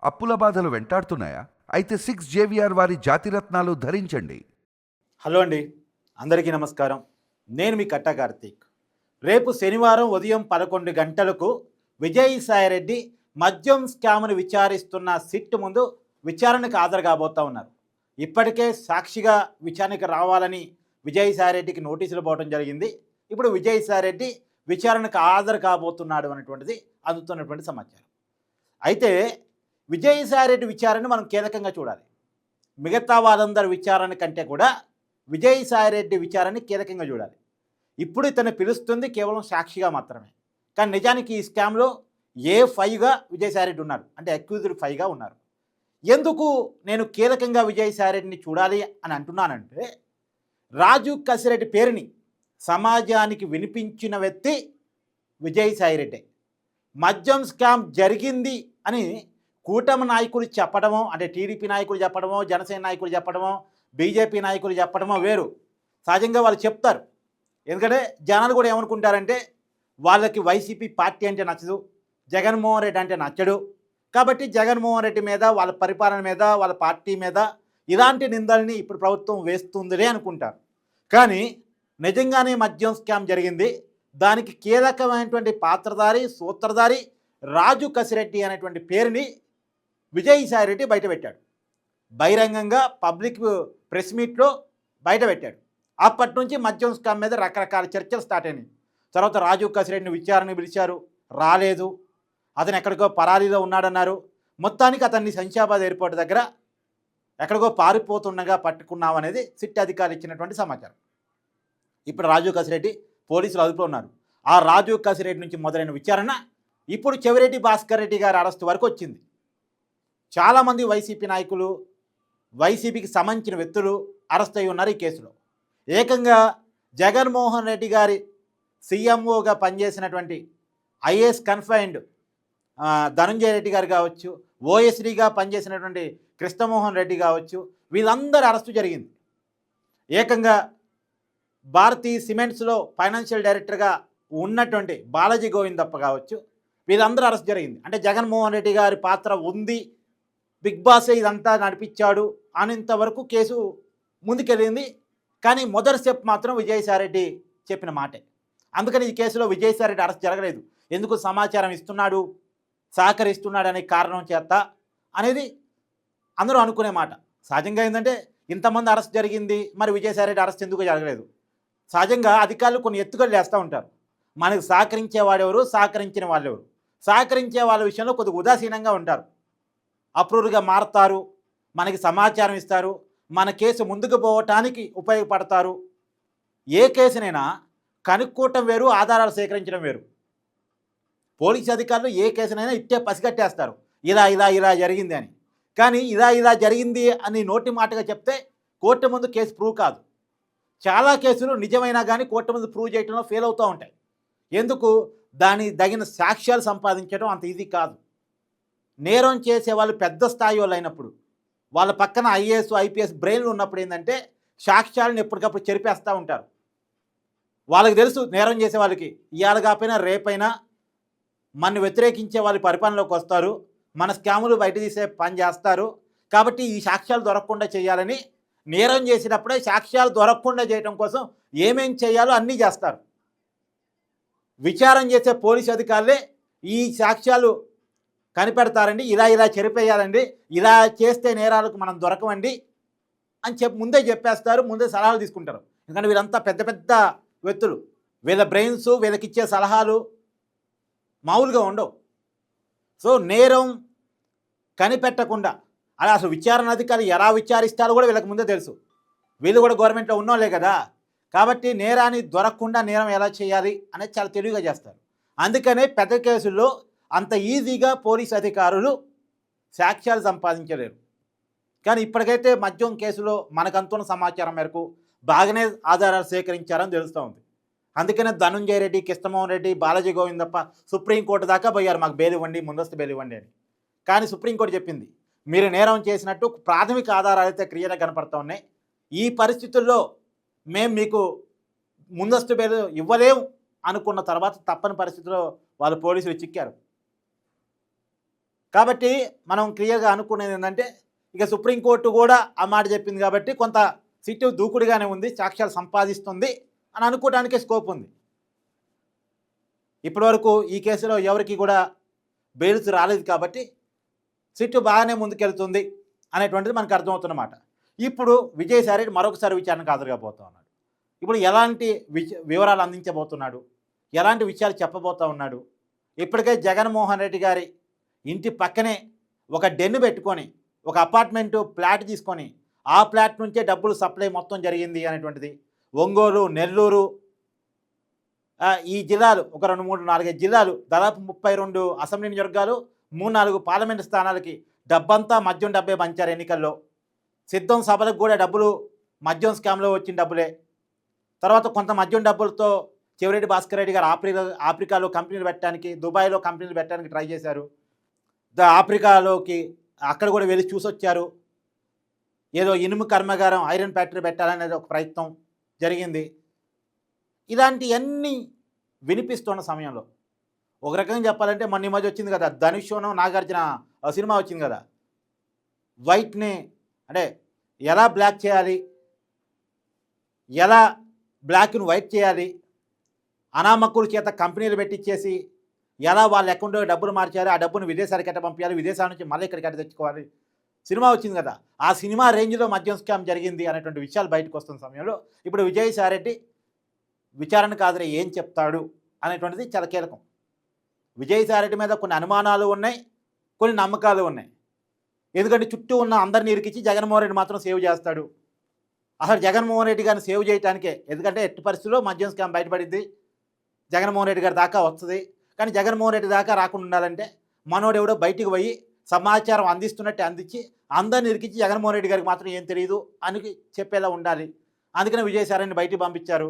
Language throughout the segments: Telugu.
అప్పుల బాధలు వెంటాడుతున్నాయా? అయితే 6 జేవిఆర్ వారి జాతిరత్నాలు ధరించండి. హలో అండి, అందరికీ నమస్కారం. నేను మీ కట్టా కార్తీక్. రేపు శనివారం ఉదయం 11 గంటలకు విజయసాయిరెడ్డి మద్యం స్కామ్ను విచారిస్తున్న సిట్ ముందు విచారణకు హాజరు కాబోతా ఉన్నారు. ఇప్పటికే సాక్షిగా విచారణకు రావాలని విజయసాయిరెడ్డికి నోటీసులు పోవడం జరిగింది. ఇప్పుడు విజయసాయిరెడ్డి విచారణకు హాజరు కాబోతున్నాడు అనేటువంటిది అందుతున్నటువంటి సమాచారం. అయితే విజయసాయిరెడ్డి విచారణ మనం కీలకంగా చూడాలి. మిగతా వాళ్ళందరి విచారణ కంటే కూడా విజయసాయిరెడ్డి విచారణ కీలకంగా చూడాలి. ఇప్పుడు ఇతను పిలుస్తుంది కేవలం సాక్షిగా మాత్రమే. కానీ నిజానికి ఈ స్కామ్లో A5గా విజయసాయిరెడ్డి ఉన్నారు, అంటే అక్యూజ్డ్ 5గా ఉన్నారు. ఎందుకు నేను కీలకంగా విజయసాయిరెడ్డిని చూడాలి అని అంటున్నానంటే, రాజు కసిరెడ్డి పేరుని సమాజానికి వినిపించిన వ్యక్తి విజయసాయిరెడ్డి. మద్యం స్కామ్ జరిగింది అని కూటమి నాయకులు చెప్పడమో, అంటే టీడీపీ నాయకులు చెప్పడమో, జనసేన నాయకులు చెప్పడమో, బీజేపీ నాయకులు చెప్పడమో వేరు. సహజంగా వాళ్ళు చెప్తారు. ఎందుకంటే జనాలు కూడా ఏమనుకుంటారంటే, వాళ్ళకి వైసీపీ పార్టీ అంటే నచ్చదు, జగన్మోహన్ రెడ్డి అంటే నచ్చడు, కాబట్టి జగన్మోహన్ రెడ్డి మీద, వాళ్ళ పరిపాలన మీద, వాళ్ళ పార్టీ మీద ఇలాంటి నిందల్ని ఇప్పుడు ప్రభుత్వం వేస్తుందిలే అనుకుంటారు. కానీ నిజంగానే మద్యం స్కామ్ జరిగింది. దానికి కీలకమైనటువంటి పాత్రధారి, సూత్రధారి రాజు కసిరెడ్డి అనేటువంటి పేరుని విజయసాయిరెడ్డి బయటపెట్టాడు. బహిరంగంగా పబ్లిక్ ప్రెస్ మీట్లో బయటపెట్టాడు. అప్పటి నుంచి మద్యం స్కామ్ మీద రకరకాల చర్చలు స్టార్ట్ అయినాయి. తర్వాత రాజు కసిరెడ్డిని విచారణకు పిలిచారు, రాలేదు. అతను ఎక్కడికో పరారీలో ఉన్నాడన్నారు. మొత్తానికి అతన్ని శంషాబాద్ ఎయిర్పోర్ట్ దగ్గర ఎక్కడికో పారిపోతుండగా పట్టుకున్నామనేది సిట్ అధికారులు ఇచ్చినటువంటి సమాచారం. ఇప్పుడు రాజు కసిరెడ్డి పోలీసులు అదుపులో ఉన్నారు. ఆ రాజు కసిరెడ్డి నుంచి మొదలైన విచారణ ఇప్పుడు చెవిరెడ్డి భాస్కర్ రెడ్డి గారి అరెస్టు వరకు వచ్చింది. చాలామంది వైసీపీ నాయకులు, వైసీపీకి సంబంధించిన వ్యక్తులు అరెస్ట్ అయి ఉన్నారు ఈ కేసులో. ఏకంగా జగన్మోహన్ రెడ్డి గారి సీఎంఓగా పనిచేసినటువంటి ఐఏఎస్ కన్ఫైన్డ్ ధనంజయ రెడ్డి గారు కావచ్చు, ఓఎస్డీగా పనిచేసినటువంటి కృష్ణమోహన్ రెడ్డి కావచ్చు, వీళ్ళందరూ అరెస్టు జరిగింది. ఏకంగా భారతీ సిమెంట్స్లో ఫైనాన్షియల్ డైరెక్టర్గా ఉన్నటువంటి బాలాజీ గోవిందప్ప కావచ్చు, వీళ్ళందరూ అరెస్ట్ జరిగింది. అంటే జగన్మోహన్ రెడ్డి గారి పాత్ర ఉంది, బిగ్ బాసే ఇదంతా నడిపించాడు అనేంతవరకు కేసు ముందుకెళ్ళింది. కానీ మొదటి స్టెప్ మాత్రం విజయసాయిరెడ్డి చెప్పిన మాటే. అందుకని ఈ కేసులో విజయసాయిరెడ్డి అరెస్ట్ జరగలేదు. ఎందుకు సమాచారం ఇస్తున్నాడు, సహకరిస్తున్నాడు అనే కారణం చేత అనేది అందరూ అనుకునే మాట. సహజంగా ఏంటంటే ఇంతమంది అరెస్ట్ జరిగింది, మరి విజయసాయిరెడ్డి అరెస్ట్ ఎందుకు జరగలేదు? సహజంగా అధికారులు కొన్ని ఎత్తుగడలు వేస్తూ ఉంటారు. మనకు సహకరించే వాడెవరు, సహకరించిన వాళ్ళెవరు. సహకరించే వాళ్ళ విషయంలో కొద్దిగా ఉదాసీనంగా ఉంటారు, అప్రూవ్గా మారుతారు, మనకి సమాచారం ఇస్తారు, మన కేసు ముందుకు పోవటానికి ఉపయోగపడతారు. ఏ కేసునైనా కనుక్కోవటం వేరు, ఆధారాలు సేకరించడం వేరు. పోలీసు అధికారులు ఏ కేసునైనా ఇట్టే పసిగట్టేస్తారు, ఇలా ఇలా ఇలా జరిగింది అని. కానీ ఇలా ఇలా జరిగింది అని నోటి మాటగా చెప్తే కోర్టు ముందు కేసు ప్రూవ్ కాదు. చాలా కేసులు నిజమైనా కానీ కోర్టు ముందు ప్రూవ్ చేయడంలో ఫెయిల్ అవుతూ ఉంటాయి. ఎందుకు? దాని తగిన సాక్ష్యాలు సంపాదించడం అంత ఈజీ కాదు. నేరం చేసే వాళ్ళు పెద్ద స్థాయి వాళ్ళు అయినప్పుడు, వాళ్ళ పక్కన ఐఏఎస్ ఐపీఎస్ బ్రెయిన్లు ఉన్నప్పుడు ఏంటంటే సాక్ష్యాలను ఎప్పటికప్పుడు చెరిపేస్తూ ఉంటారు. వాళ్ళకి తెలుసు నేరం చేసే వాళ్ళకి ఇవాళ కాకపోయినా రేపైనా మన వ్యతిరేకించే వాళ్ళు పరిపాలనలోకి వస్తారు, మన స్కాములు బయట తీసే పని చేస్తారు. కాబట్టి ఈ సాక్ష్యాలు దొరకకుండా చేయాలని, నేరం చేసినప్పుడే సాక్ష్యాలు దొరకకుండా చేయడం కోసం ఏమేం చేయాలో అన్నీ చేస్తారు. విచారణ చేసే పోలీసు అధికారులే ఈ సాక్ష్యాలు కనిపెడతారండి, ఇలా ఇలా చెరిపేయాలండి, ఇలా చేస్తే నేరాలకు మనం దొరకమండి అని ముందే చెప్పేస్తారు, ముందే సలహాలు తీసుకుంటారు. ఎందుకంటే వీళ్ళంతా పెద్ద పెద్ద వ్యక్తులు, వీళ్ళ బ్రెయిన్స్, వీళ్ళకిచ్చే సలహాలు మామూలుగా ఉండవు. సో నేరం కనిపెట్టకుండా అలా అసలు విచారణ అధికారులు ఎలా విచారిస్తారో కూడా వీళ్ళకి ముందే తెలుసు. వీళ్ళు కూడా గవర్నమెంట్లో ఉన్నోళ్ళే కదా, కాబట్టి నేరాన్ని దొరకకుండా నేరం ఎలా చేయాలి అనేది చాలా తెలివిగా చేస్తారు. అందుకనే పెద్ద కేసుల్లో అంత ఈజీగా పోలీస్ అధికారులు సాక్ష్యాలు సంపాదించలేరు. కానీ ఇప్పటికైతే మద్యం కేసులో మనకంతున్న సమాచారం మేరకు బాగానే ఆధారాలు సేకరించారని తెలుస్తూ ఉంది. అందుకనే ధనంజయ రెడ్డి, కృష్ణమోహన్ రెడ్డి, బాలాజీ గోవిందప్ప సుప్రీంకోర్టు దాకా పోయారు, మాకు బెయిల్ ఇవ్వండి, ముందస్తు బెయిల్ ఇవ్వండి అని. కానీ సుప్రీంకోర్టు చెప్పింది, మీరు నేరం చేసినట్టు ప్రాథమిక ఆధారాలు అయితే క్లియర్గా కనపడుతూ ఉన్నాయి, ఈ పరిస్థితుల్లో మేము మీకు ముందస్తు బెయిల్ ఇవ్వలేము అనుకున్న తర్వాత తప్పని పరిస్థితిలో వాళ్ళు పోలీసులు చిక్కారు. కాబట్టి మనం క్లియర్గా అనుకునేది ఏంటంటే ఇక సుప్రీంకోర్టు కూడా ఆ మాట చెప్పింది కాబట్టి కొంత సిట్టు దూకుడుగానే ఉంది, సాక్ష్యాలు సంపాదిస్తుంది అని అనుకోవడానికే స్కోప్ ఉంది. ఇప్పటివరకు ఈ కేసులో ఎవరికి కూడా బెయిల్స్ రాలేదు కాబట్టి సిట్టు బాగానే ముందుకెళ్తుంది అనేటువంటిది మనకు అర్థమవుతున్నమాట. ఇప్పుడు విజయసాయిరెడ్డి మరొకసారి విచారణకు హాజరుగాబోతా ఉన్నాడు. ఇప్పుడు ఎలాంటి వివరాలు అందించబోతున్నాడు, ఎలాంటి విషయాలు చెప్పబోతా ఉన్నాడు. ఇప్పటికే జగన్మోహన్ రెడ్డి గారి ఇంటి పక్కనే ఒక డెన్ను పెట్టుకొని ఒక అపార్ట్మెంటు ఫ్లాట్ తీసుకొని ఆ ఫ్లాట్ నుంచే డబ్బులు సప్లై మొత్తం జరిగింది అనేటువంటిది ఒంగోలు, నెల్లూరు, ఈ జిల్లాలు ఒక 2, 3, 4, 5 జిల్లాలు దాదాపు 32 అసెంబ్లీ నియోజకవర్గాలు, 3, 4 పార్లమెంటు స్థానాలకి డబ్బంతా మద్యం డబ్బే పంచారు. ఎన్నికల్లో సిద్ధం సభలకు కూడా డబ్బులు మద్యం స్కామ్లో వచ్చిన డబ్బులే. తర్వాత కొంత మద్యం డబ్బులతో చెవిరెడ్డి భాస్కర్ రెడ్డి గారు ఆఫ్రికాలో కంపెనీలు పెట్టడానికి, దుబాయ్లో కంపెనీలు పెట్టడానికి ట్రై చేశారు. ఆఫ్రికాలోకి అక్కడ కూడా వెళ్ళి చూసొచ్చారు. ఏదో ఇనుము కర్మాగారం, ఐరన్ ఫ్యాక్టరీ పెట్టాలనేది ఒక ప్రయత్నం జరిగింది. ఇలాంటివన్నీ వినిపిస్తున్న సమయంలో ఒక రకంగా చెప్పాలంటే మొన్న ఈ మధ్య వచ్చింది కదా ధనుష్ను నాగార్జున సినిమా వచ్చింది కదా, వైట్ని అంటే ఎలా బ్లాక్ చేయాలి, ఎలా బ్లాక్ను వైట్ చేయాలి, అనామకుల చేత కంపెనీలు పెట్టించేసి ఎలా వాళ్ళ అకౌంట్లో డబ్బులు మార్చాలి, ఆ డబ్బును విదేశాలకు ఎట్ట పంపించాలి, విదేశాల నుంచి మళ్ళీ ఇక్కడికి ఎట్ట తెచ్చుకోవాలి, సినిమా వచ్చింది కదా. ఆ సినిమా రేంజ్లో మద్యం స్కామ్ జరిగింది అనేటువంటి విషయాలు బయటకు వస్తున్న సమయంలో ఇప్పుడు విజయసాయిరెడ్డి విచారణకు హాజరై ఏం చెప్తాడు అనేటువంటిది చాలా కీలకం. విజయసాయిరెడ్డి మీద కొన్ని అనుమానాలు ఉన్నాయి, కొన్ని నమ్మకాలు ఉన్నాయి. ఎందుకంటే చుట్టూ ఉన్న అందరిని ఇరికించి జగన్మోహన్ రెడ్డి మాత్రం సేవ్ చేస్తాడు. అసలు జగన్మోహన్ రెడ్డి గారిని సేవ్ చేయడానికే, ఎందుకంటే ఎట్టి పరిస్థితుల్లో మద్యం స్కామ్ బయటపడింది, జగన్మోహన్ రెడ్డి గారి దాకా వస్తుంది. కానీ జగన్మోహన్ రెడ్డి దాకా రాకుండా ఉండాలంటే మనోడు ఎవడో బయటికి పోయి సమాచారం అందిస్తున్నట్టు అందించి అందరిని ఇరికించి జగన్మోహన్ రెడ్డి గారికి మాత్రం ఏం తెలియదు అని చెప్పేలా ఉండాలి. అందుకనే విజయసాయిరెడ్డిని బయటికి పంపించారు.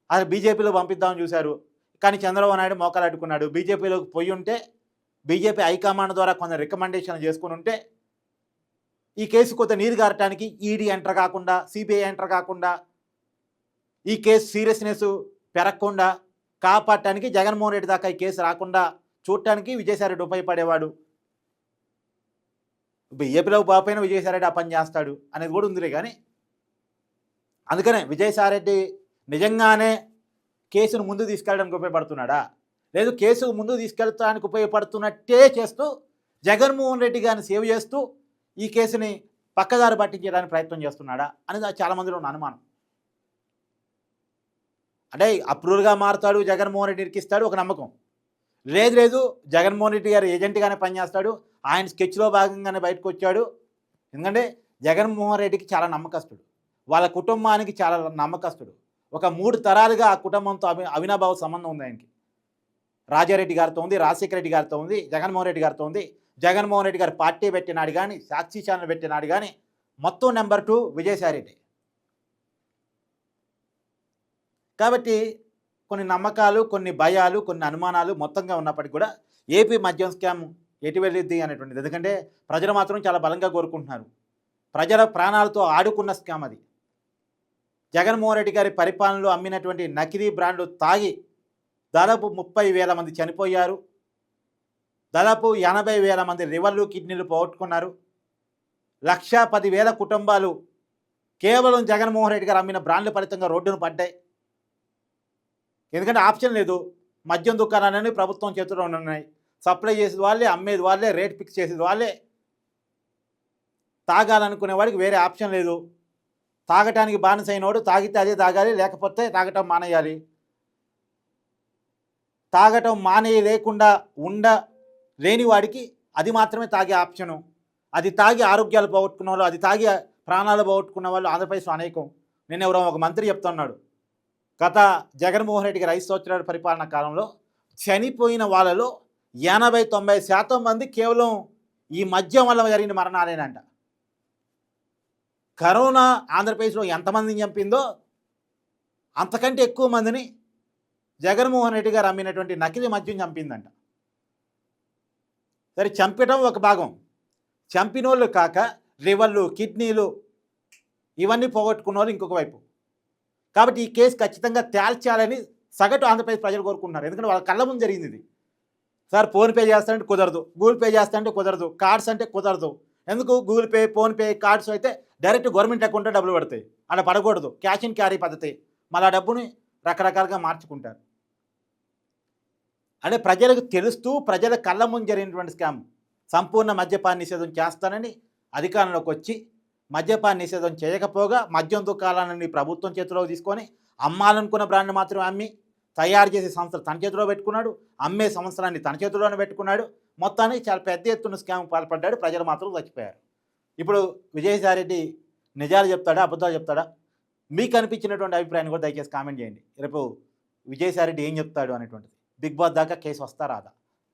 అసలు బీజేపీలో పంపిద్దామని చూశారు, కానీ చంద్రబాబు నాయుడు మోకాలు అడ్డుకున్నాడు. బీజేపీలోకి పోయి ఉంటే, బీజేపీ హైకమాండ్ ద్వారా కొన్ని రికమెండేషన్లు చేసుకుని ఉంటే ఈ కేసు కొంత నీరు గారటానికి ఈడీ ఎంటర్ కాకుండా, సిబిఐ ఎంటర్ కాకుండా, ఈ కేసు సీరియస్నెస్ పెరగకుండా కాపాడటానికి జగన్మోహన్ రెడ్డి దాకా ఈ కేసు రాకుండా చూడటానికి విజయసాయిరెడ్డి ఉపయోగపడేవాడు. బీజేపీలో బాపైన విజయసాయిరెడ్డి ఆ పని చేస్తాడు అనేది కూడా ఉందిలే. కానీ అందుకనే విజయసాయిరెడ్డి నిజంగానే కేసును ముందు తీసుకెళ్ళడానికి ఉపయోగపడుతున్నాడా, లేదు కేసు ముందు తీసుకెళ్ళడానికి ఉపయోగపడుతున్నట్టే చేస్తూ జగన్మోహన్ రెడ్డి గారిని సేవ్ చేస్తూ ఈ కేసుని పక్కదారి పట్టించడానికి ప్రయత్నం చేస్తున్నాడా అనేది చాలామందిలో ఉన్న అనుమానం. అంటే అప్రూవల్గా మారుతాడు, జగన్మోహన్ రెడ్డి ఇరికిస్తాడు ఒక నమ్మకం. లేదు జగన్మోహన్ రెడ్డి గారు ఏజెంట్గానే పనిచేస్తాడు, ఆయన స్కెచ్లో భాగంగానే బయటకు వచ్చాడు. ఎందుకంటే జగన్మోహన్ రెడ్డికి చాలా నమ్మకస్తుడు, వాళ్ళ కుటుంబానికి చాలా నమ్మకస్తుడు. ఒక 3 తరాలుగా ఆ కుటుంబంతో అవినాభావ సంబంధం ఉంది ఆయనకి. రాజారెడ్డి గారితో ఉంది, రాజశేఖర రెడ్డి గారితో ఉంది, జగన్మోహన్ రెడ్డి గారితో ఉంది. జగన్మోహన్ రెడ్డి గారు పార్టీ పెట్టినాడు కానీ, సాక్షి ఛానల్ పెట్టినాడు కానీ, మొత్తం నెంబర్ 2 విజయసాయిరెడ్డి. కాబట్టి కొన్ని నమ్మకాలు, కొన్ని భయాలు, కొన్ని అనుమానాలు మొత్తంగా ఉన్నప్పటికీ కూడా ఏపీ మద్యం స్కామ్ ఎటు వెళ్ళిద్ది అనేటువంటిది. ఎందుకంటే ప్రజలు మాత్రం చాలా బలంగా కోరుకుంటున్నారు. ప్రజల ప్రాణాలతో ఆడుకున్న స్కామ్ అది. జగన్మోహన్ రెడ్డి గారి పరిపాలనలో అమ్మినటువంటి నకిలీ బ్రాండ్లు తాగి దాదాపు 30,000 మంది చనిపోయారు. దాదాపు 80,000 మంది లివర్లు, కిడ్నీలు పోగొట్టుకున్నారు. 1,10,000 కుటుంబాలు కేవలం జగన్మోహన్ రెడ్డి గారు అమ్మిన బ్రాండ్ల ఫలితంగా రోడ్డును పడ్డాయి. ఎందుకంటే ఆప్షన్ లేదు, మద్యం దుకాణాలని ప్రభుత్వం చేతిలో ఉన్నాయి, సప్లై చేసేది వాళ్ళే, అమ్మేది వాళ్ళే, రేట్ ఫిక్స్ చేసేది వాళ్ళే. తాగాలనుకునే వాడికి వేరే ఆప్షన్ లేదు. తాగటానికి బానిసైనవాడు తాగితే అదే తాగాలి, లేకపోతే తాగటం మానేయాలి. తాగటం లేకుండా లేని వాడికి అది మాత్రమే తాగే ఆప్షను. అది తాగి ఆరోగ్యాలు పోగొట్టుకున్న వాళ్ళు, అది తాగి ప్రాణాలు పోగొట్టుకున్న వాళ్ళు ఆంధ్రప్రదేశ్లో అనేకం. నిన్న ఎవరో ఒక మంత్రి చెప్తున్నాడు, గత జగన్మోహన్ రెడ్డి గారి 5 సంవత్సరాల పరిపాలన కాలంలో చనిపోయిన వాళ్ళలో 80-90% మంది కేవలం ఈ మద్యం వల్ల జరిగిన మరణాలేనంట. కరోనా ఆంధ్రప్రదేశ్లో ఎంతమందిని చంపిందో అంతకంటే ఎక్కువ మందిని జగన్మోహన్ రెడ్డి గారు అమ్మినటువంటి నకిలీ మద్యం చంపిందంట. సరే, చంపటం ఒక భాగం, చంపినోళ్ళు కాక లివర్లు, కిడ్నీలు ఇవన్నీ పోగొట్టుకున్న వాళ్ళు ఇంకొక వైపు. కాబట్టి ఈ కేసు ఖచ్చితంగా తేల్చాలని సగటు ఆంధ్రప్రదేశ్ ప్రజలు కోరుకుంటున్నారు. ఎందుకంటే వాళ్ళ కళ్ళ ముందు జరిగింది ఇది. సార్ ఫోన్పే చేస్తానంటే కుదరదు, గూగుల్ పే చేస్తానంటే కుదరదు, కార్డ్స్ అంటే కుదరదు. ఎందుకు? గూగుల్ పే, ఫోన్పే, కార్డ్స్ అయితే డైరెక్ట్ గవర్నమెంట్ అకౌంట్లో డబ్బులు పడతాయి, అలా పడకూడదు. క్యాష్ అండ్ క్యారీ పద్ధతి, మళ్ళీ ఆ డబ్బుని రకరకాలుగా మార్చుకుంటారు. అంటే ప్రజలకు తెలుస్తూ ప్రజల కళ్ళ ముందు జరిగినటువంటి స్కామ్. సంపూర్ణ మద్యపాన నిషేధం చేస్తానని అధికారంలోకి వచ్చి మద్యపాన నిషేధం చేయకపోగా మద్యం దుకాణాలని ప్రభుత్వం చేతిలో తీసుకొని అమ్మాలనుకున్న బ్రాండ్ మాత్రం అమ్మి తయారు చేసే సంస్థలు తన చేతిలో పెట్టుకున్నాడు, అమ్మే సంవత్సరాన్ని తన చేతిలోనే పెట్టుకున్నాడు. మొత్తానికి చాలా పెద్ద ఎత్తున స్కామ్ పాల్పడ్డాడు. ప్రజలు మాత్రం చచ్చిపోయారు. ఇప్పుడు విజయసాయిరెడ్డి నిజాలు చెప్తాడా, అబద్ధాలు చెప్తాడా? మీకు అనిపించినటువంటి అభిప్రాయాన్ని కూడా దయచేసి కామెంట్ చేయండి. రేపు విజయసాయిరెడ్డి ఏం చెప్తాడు అనేటువంటిది. బిగ్ బాస్ దాకా కేసు వస్తా రాదా?